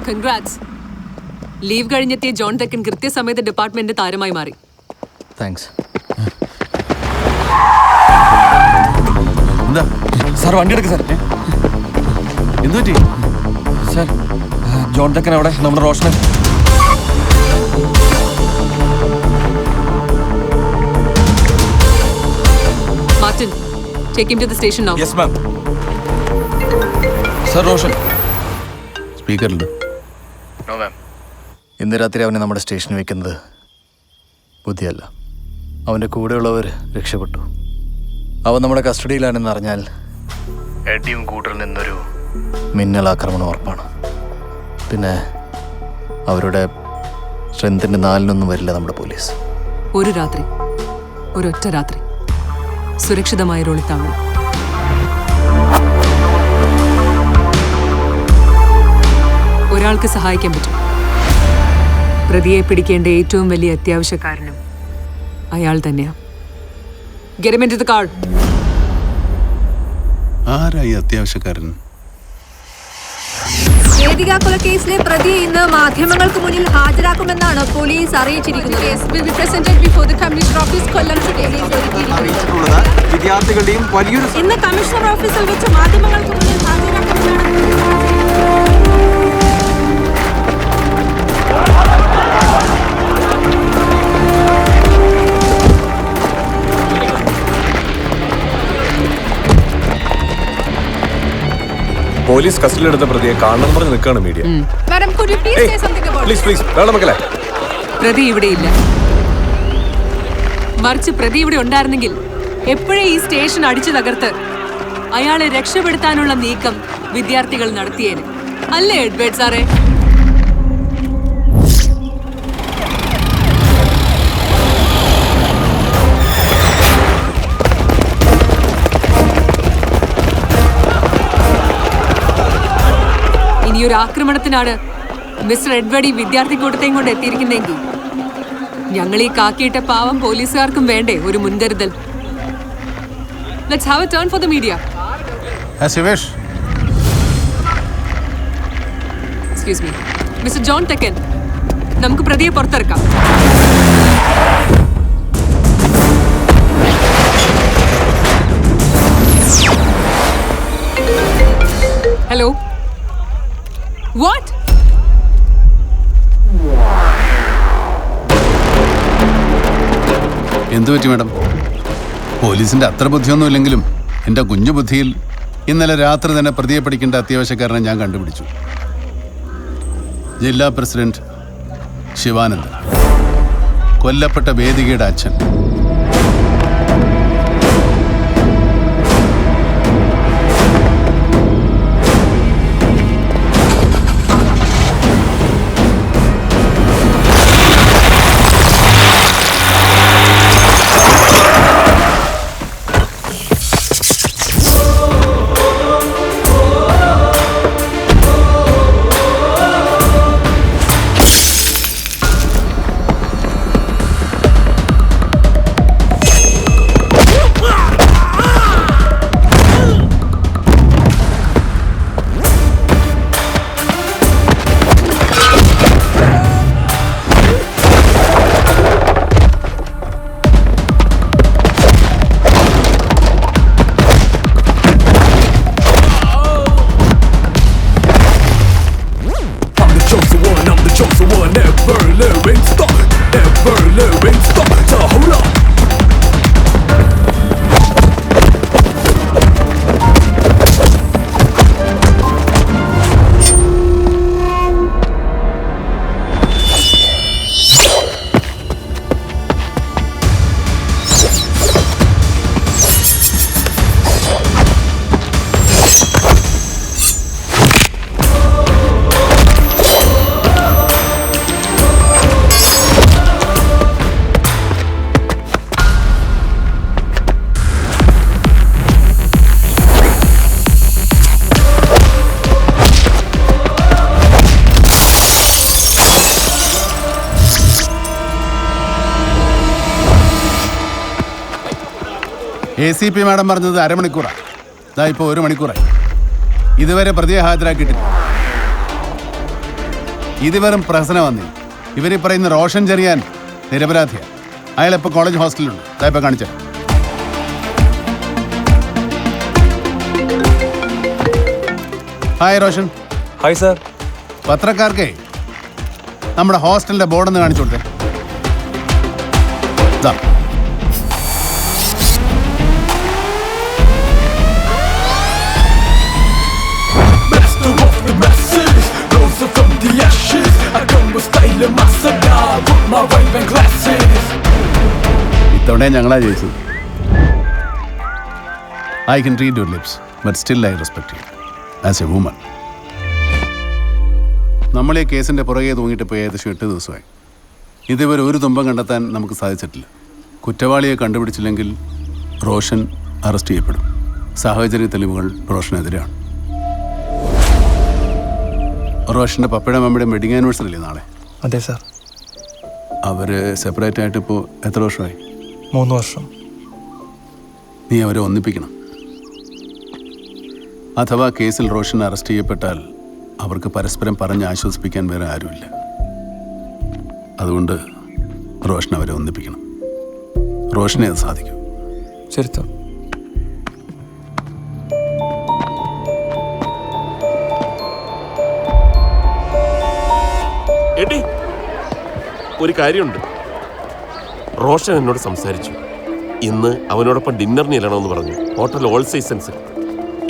Congrats. Leave കഴിഞ്ഞെത്തിയ John തെക്കൻ കൃത്യസമയത്ത് department താരമായി മാറി. താങ്ക്സ്. എന്താ സാർ വണ്ടി എടുക്ക് സാർ. എന്തു പറ്റി സാർ? ജോൺ തെക്കൻ അവിടെ, നമ്മുടെ റോഷന്. Martin, take him to the station now. Yes ma'am. Sir Roshan സ്പീക്കറിൽ. No ma'am. ഇന്ന് രാത്രി അവനെ നമ്മുടെ സ്റ്റേഷനിൽ വെക്കുന്നത് ബുദ്ധിയല്ല. അവൻ്റെ കൂടെയുള്ളവർ രക്ഷപ്പെട്ടു. അവൻ നമ്മുടെ കസ്റ്റഡിയിലാണെന്ന് അറിഞ്ഞാൽ എഡിയും കൂട്ടറിൽ നിന്നൊരു മിന്നലാക്രമണം ഉറപ്പാണ്. പിന്നെ അവരുടെ സ്ട്രെങ്തിൻ്റെ 4-1 വരില്ല നമ്മുടെ പോലീസ്. ഒരു രാത്രി, ഒരൊറ്റ രാത്രി, സുരക്ഷിതമായ ഒളിത്താവളം. ഒരാൾക്ക് സഹായിക്കാൻ പറ്റും. പ്രതിയെ പിടിക്കേണ്ട ഏറ്റവും വലിയ അത്യാവശ്യക്കാരനും അയാൾ തന്നെയാ. Get him into the car. ആരായി അത്യാവശ്യക്കാരൻ? വേദിക കൊലക്കേസിലെ പ്രതിയെ ഇന്ന് മാധ്യമങ്ങൾക്ക് മുന്നിൽ ഹാജരാക്കുമെന്നാണ് പോലീസ് അറിയിച്ചിരിക്കുന്നത്. വിദ്യാർത്ഥികളുടെയും വലിയൊരു ഇന്ന് കമ്മീഷണർ ഓഫീസിൽ വെച്ച് മാധ്യമങ്ങൾക്ക് മുന്നിൽ ഹാജരാക്കുമെന്നാണ്. പോലീസ് കസ്റ്റഡിയിലെടുത്ത പ്രതിയെ കാണണം പറഞ്ഞ് നിൽക്കുകയാണ് മീഡിയ. പ്ലീസ് വേണം മക്കളെ. പ്രതി ഇവിടെയില്ല. മറിച്ച് പ്രതി ഇവിടെ ഉണ്ടായിരുന്നെങ്കിൽ എപ്പോഴേ ഈ സ്റ്റേഷൻ അടിച്ചു തകർത്ത് അയാളെ രക്ഷപ്പെടുത്താനുള്ള നീക്കം വിദ്യാർത്ഥികൾ നടത്തിയേനെ. അല്ലേ എഡ്വേർഡ് സാറേ? ഇനിയൊരു ആക്രമണത്തിനാണ് മിസ്റ്റർ എഡ്വേർഡ് ഈ വിദ്യാർത്ഥി കൂട്ടത്തെയും കൊണ്ട് എത്തിയിരിക്കുന്നെങ്കിൽ ഞങ്ങൾ ഈ കാക്കിയിട്ട പാവം പോലീസുകാർക്കും വേണ്ടേ ഒരു മുൻകരുതൽ? Let's have A turn for the media. Excuse me mister John തെക്കൻ, നമുക്ക് പ്രതിയെ പുറത്തിറക്കാം. ഹലോ. What? എന്തു പറ്റി മാഡം? പോലീസിന്റെ അത്ര ബുദ്ധിയൊന്നും ഇല്ലെങ്കിലും എൻ്റെ കുഞ്ഞു ബുദ്ധിയിൽ ഇന്നലെ രാത്രി തന്നെ പ്രതിയെ പിടിക്കേണ്ട അത്യാവശ്യക്കാരനെ ഞാൻ കണ്ടുപിടിച്ചു. ജില്ലാ പ്രസിഡന്റ് ശിവാനന്ദൻ, കൊല്ലപ്പെട്ട വേദികയുടെ അച്ഛൻ. ACP മാഡം പറഞ്ഞത് അരമണിക്കൂറാണ്. ഇതാ ഇപ്പോൾ 1 മണിക്കൂറായി. ഇതുവരെ പ്രതിയെ ഹാജരാക്കിയിട്ടില്ല. ഇത് വെറും പ്രശ്നമാണ്. ഇവർ പറയുന്ന റോഷൻ ചെറിയാൻ നിരപരാധിയാണ്. അയാളിപ്പോൾ കോളേജ് ഹോസ്റ്റലിലുണ്ട്. ഇതായിപ്പോൾ കാണിച്ചാൽ. ഹായ് റോഷൻ. Hi sir. പത്രക്കാർക്കേ നമ്മുടെ ഹോസ്റ്റലിന്റെ ബോർഡൊന്ന് കാണിച്ചു കൊടുത്തേ. ഇത്തവണ ഞങ്ങളാ ജയിച്ചത്. I can read your lips but still I respect you as a woman. നമ്മൾ ഈ കേസിൻ്റെ പുറകെ തൂങ്ങിയിട്ട് ഇപ്പോൾ ഏകദേശം 8 ദിവസമായി. ഇതുവരെ ഒരു തുമ്പം കണ്ടെത്താൻ നമുക്ക് സാധിച്ചിട്ടില്ല. കുറ്റവാളിയെ കണ്ടുപിടിച്ചില്ലെങ്കിൽ റോഷൻ അറസ്റ്റ് ചെയ്യപ്പെടും. സാഹചര്യ തെളിവുകൾ റോഷനെതിരെയാണ്. റോഷൻ്റെ പപ്പയുടെ മമ്മയുടെ വെഡിങ് ആനിവേഴ്സറി അല്ലേ നാളെ? അതെ സാർ. അവർ സെപ്പറേറ്റ് ആയിട്ട് ഇപ്പോൾ എത്ര വർഷമായി? 3 വർഷം. നീ അവരെ ഒന്നിപ്പിക്കണം. അഥവാ കേസിൽ റോഷൻ അറസ്റ്റ് ചെയ്യപ്പെട്ടാൽ അവർക്ക് പരസ്പരം പറഞ്ഞ് ആശ്വസിപ്പിക്കാൻ വേറെ ആരുമില്ല. അതുകൊണ്ട് റോഷൻ അവരെ ഒന്നിപ്പിക്കണം. റോഷനെ അത് സാധിക്കും. ശരി സാർ. എടി, ഒരു കാര്യമുണ്ട്. റോഷൻ എന്നോട് സംസാരിച്ചു. ഇന്ന് അവനോടൊപ്പം ഡിന്നറിന് ചെല്ലണമെന്ന് പറഞ്ഞു. Hotel all സീസൺസിൽ.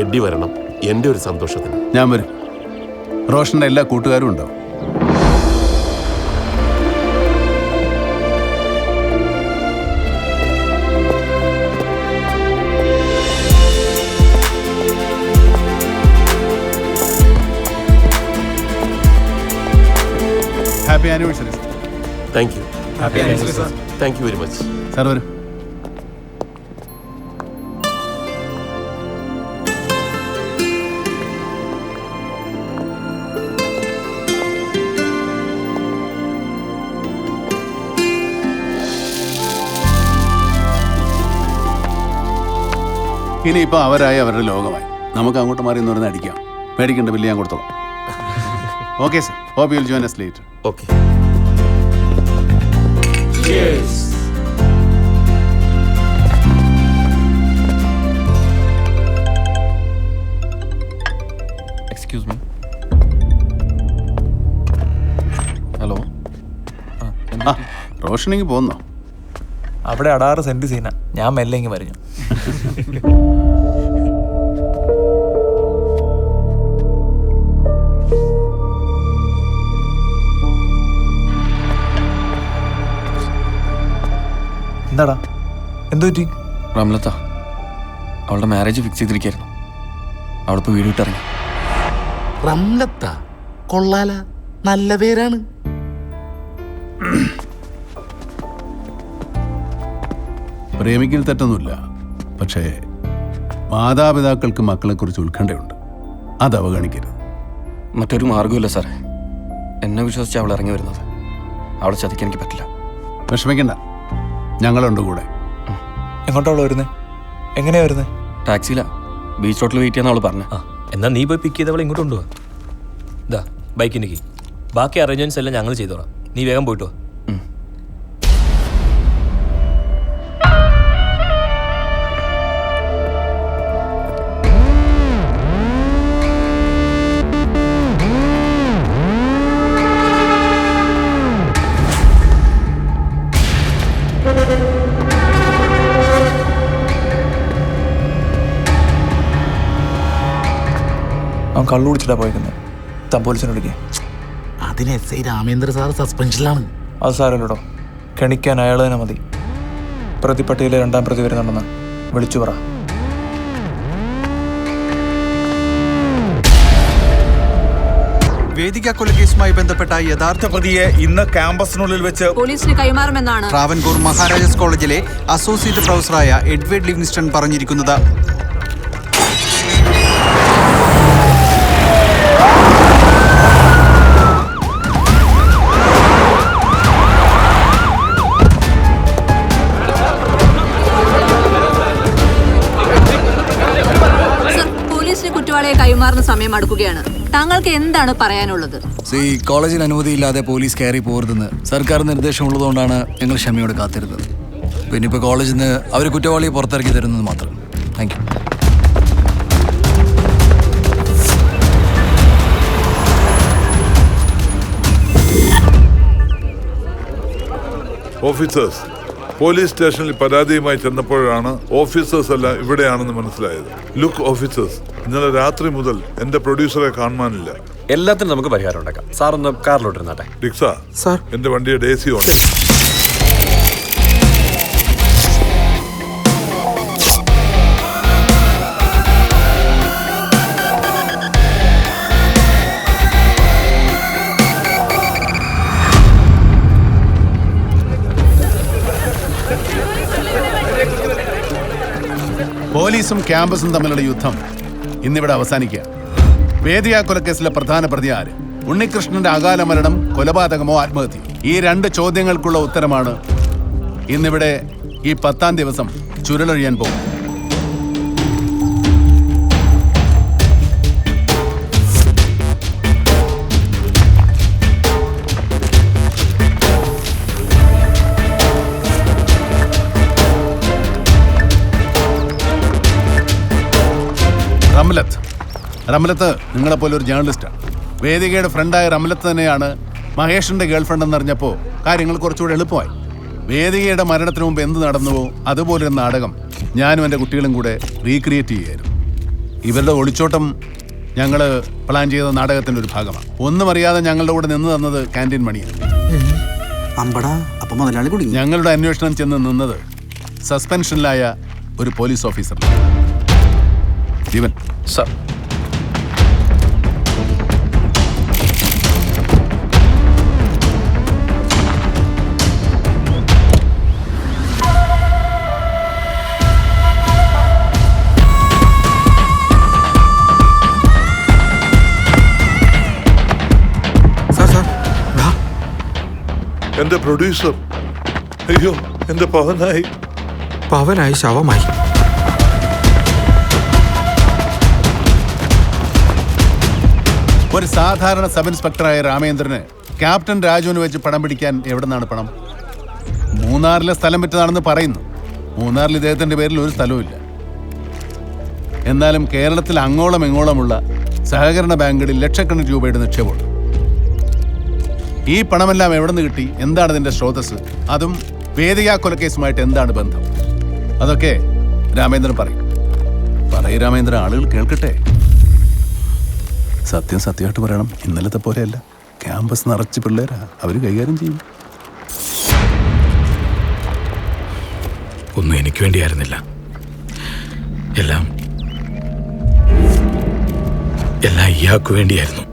എഡി വരണം, എൻ്റെ ഒരു സന്തോഷത്തിന്. ഞാൻ വരും. റോഷൻ്റെ എല്ലാ കൂട്ടുകാരും ഉണ്ടാവും. Happy anniversary. Thank you. Thank you very much. Sir വരും. ഇനിയിപ്പോൾ അവരായി അവരുടെ ലോകമായി. നമുക്ക് അങ്ങോട്ട് മാറി എന്ന് പറഞ്ഞാൽ അടിക്കാം. പേടിക്കേണ്ട, ബില്ല് ഞാൻ കൊടുത്തോളാം. Okay sir. Hope you will join us later. Okay. Excuse me. Hello. റോഷനിങ് പോകുന്നോ? അവിടെ 16 സെന്റ് സീന. ഞാൻ മെല്ലെ ഇങ്ങ് പറഞ്ഞു. എന്താടാ, എന്തു പറ്റി? റംലത്ത അവളുടെ മാരേജ് ഫിക്സ് ചെയ്തിരിക്കായിരുന്നു. അവളിപ്പോൾ വീട് വിട്ടിറങ്ങി. റംലത്ത കൊള്ളാല, നല്ല പേരാണ്. പ്രേമിക്കൽ തെറ്റൊന്നുമില്ല. പക്ഷേ മാതാപിതാക്കൾക്ക് മക്കളെക്കുറിച്ച് ഉത്കണ്ഠയുണ്ട്. അത് അവഗണിക്കരുത്. മറ്റൊരു മാർഗമില്ല സാറേ. എന്നെ വിശ്വസിച്ച് അവൾ ഇറങ്ങി വരുന്നത്. അവളെ ചതിക്കാൻ എനിക്ക് പറ്റില്ല. വിഷമിക്കണ്ട, ഞങ്ങളുണ്ട് കൂടെ. എങ്ങോട്ടാ അവള് വരുന്നത്? എങ്ങനെയാ വരുന്നത്? ടാക്സിയിലാ. ബീച്ച് റോട്ടിൽ വെയിറ്റ് ചെയ്യാൻ അവൾ പറഞ്ഞു. എന്നാൽ നീ പോയി പിക്ക് ചെയ്തവളെ ഇങ്ങോട്ട് കൊണ്ടുപോവാ. ഇതാ ബൈക്കിൻ്റെ കീ. ബാക്കി അറേഞ്ച്മെൻറ്റ്സ് എല്ലാം ഞങ്ങൾ ചെയ്തോളാം. നീ വേഗം പോയിട്ട് വാ. അവൻ കള്ളു കുടിച്ചിട്ടാ പോയിരിക്കുന്നത്. താൻ പോലീസിനെ വിളിക്കുക. അതിന് SI രാമേന്ദ്ര സാർ സസ്പെൻഷനിലാണ്. അത് സാരല്ലോ. കെണിക്കാൻ അയാൾ തന്നെ മതി. പ്രതിപ്പട്ടിയിലെ 2ാം പ്രതി വരുന്നുണ്ടെന്ന് വിളിച്ചു പറ. വേദിക കൊലക്കേസുമായി ബന്ധപ്പെട്ട യഥാർത്ഥ പ്രതിയെ ഇന്ന് ക്യാമ്പസിനുള്ളിൽ വെച്ച് പോലീസിന് കൈമാറുമെന്നാണ് ട്രാവൻകൂർ മഹാരാജാസ് കോളേജിലെ അസോസിയേറ്റ് പ്രൊഫസറായ എഡ്വേർഡ് ലിവിങ്സ്റ്റൺ പറഞ്ഞിരിക്കുന്നത്. സർ, പോലീസിന് കുറ്റവാളിയെ കൈമാറുന്ന സമയം അടുക്കുകയാണ്. താങ്കൾക്ക് എന്താണ് പറയാനുള്ളത്? കോളേജിൽ അനുമതിയില്ലാതെ പോലീസ് കയറി പോകരുതെന്ന് സർക്കാർ നിർദ്ദേശമുള്ളതുകൊണ്ടാണ് ഞങ്ങൾ ക്ഷമയോടെ കാത്തിരുന്നത്. പിന്നെ ഇപ്പോൾ കോളേജിൽ നിന്ന് അവർ കുറ്റവാളിയെ പുറത്തിറക്കി തരുന്നത് മാത്രം. Thank you. ഓഫീസേഴ്സ്, പോലീസ് സ്റ്റേഷനിൽ പരാതിയുമായി ചെന്നപ്പോഴാണ് ഓഫീസേഴ്സ് എല്ലാം ഇവിടെയാണെന്ന് മനസ്സിലായത്. ലുക്ക് ഓഫീസേഴ്സ്, ഇന്നലെ രാത്രി മുതൽ എന്റെ പ്രൊഡ്യൂസറെ കാണാനില്ല. എല്ലാത്തിനും നമുക്ക് പരിഹാരം ഉണ്ടാക്കാം. സാർ ഒന്ന് കാറിലോട്ടിരുന്നാട്ടെ. ഡിക്സ, എന്റെ വണ്ടിയുടെ AC ഓൺ. പോലീസും ക്യാമ്പസും തമ്മിലുള്ള യുദ്ധം ഇന്നിവിടെ അവസാനിക്കുക. വേദിയ കൊലക്കേസിലെ പ്രധാന പ്രതി ആര്? ഉണ്ണികൃഷ്ണന്റെ അകാല മരണം കൊലപാതകമോ ആത്മഹത്യ? ഈ 2 ചോദ്യങ്ങൾക്കുള്ള ഉത്തരമാണ് ഇന്നിവിടെ ഈ 10-ാം ദിവസം ചുരുളഴിയാൻ പോകും. റംലത്ത് നിങ്ങളെപ്പോലെ ഒരു ജേർണലിസ്റ്റാണ്. വേദികയുടെ ഫ്രണ്ടായ റംലത്ത് തന്നെയാണ് മഹേഷിന്റെ ഗേൾഫ്രണ്ട് എന്നറിഞ്ഞപ്പോൾ കാര്യങ്ങൾ കുറച്ചുകൂടെ എളുപ്പമായി. വേദികയുടെ മരണത്തിന് മുമ്പ് എന്ത് നടന്നുവോ അതുപോലൊരു നാടകം ഞാനും എൻ്റെ കുട്ടികളും കൂടെ റീക്രിയേറ്റ് ചെയ്യുകയായിരുന്നു. ഇവരുടെ ഒളിച്ചോട്ടം ഞങ്ങൾ പ്ലാൻ ചെയ്ത നാടകത്തിൻ്റെ ഒരു ഭാഗമാണ്. ഒന്നും അറിയാതെ ഞങ്ങളുടെ കൂടെ നിന്ന് തന്നത് ക്യാൻറ്റീൻ മണിയാണ്. ഞങ്ങളുടെ അന്വേഷണം ചെന്ന് നിന്നത് സസ്പെൻഷനിലായ ഒരു പോലീസ് ഓഫീസർ. ജീവൻ സാർ, എന്റെ പ്രൊഡ്യൂസർ, അയ്യോ, എന്റെ പവനായി ശവമായി. ഒരു സാധാരണ സബ് ഇൻസ്പെക്ടറായ രാമേന്ദ്രന് ക്യാപ്റ്റൻ രാജുവിന് വെച്ച് പടം പിടിക്കാൻ എവിടെ നിന്നാണ് പണം? മൂന്നാറിലെ സ്ഥലം വിറ്റതാണെന്ന് പറയുന്നു. മൂന്നാറിൽ ഇദ്ദേഹത്തിന്റെ പേരിൽ ഒരു സ്ഥലവുമില്ല. എന്നാലും കേരളത്തിൽ അങ്ങോളം ഇങ്ങോളമുള്ള സഹകരണ ബാങ്കുകളിൽ ലക്ഷക്കണക്കിന് രൂപയുടെ നിക്ഷേപമുണ്ട്. ഈ പണമെല്ലാം എവിടെ നിന്ന് കിട്ടി? എന്താണ് ഇതിന്റെ സ്രോതസ്? അതും വേദിക കൊലക്കേസുമായിട്ട് എന്താണ് ബന്ധം? അതൊക്കെ രാമേന്ദ്രൻ പറയും. രാമേന്ദ്രൻ, ആളുകൾ കേൾക്കട്ടെ. സത്യം സത്യമായിട്ട് പറയണം. ഇന്നലത്തെ പോലെയല്ല. ക്യാമ്പസ് നിറച്ച് പിള്ളേരാ, അവർ കൈകാര്യം ചെയ്യും. ഒന്നും എനിക്ക് വേണ്ടിയായിരുന്നില്ല. എല്ലാം ഇയാൾക്ക് വേണ്ടിയായിരുന്നു.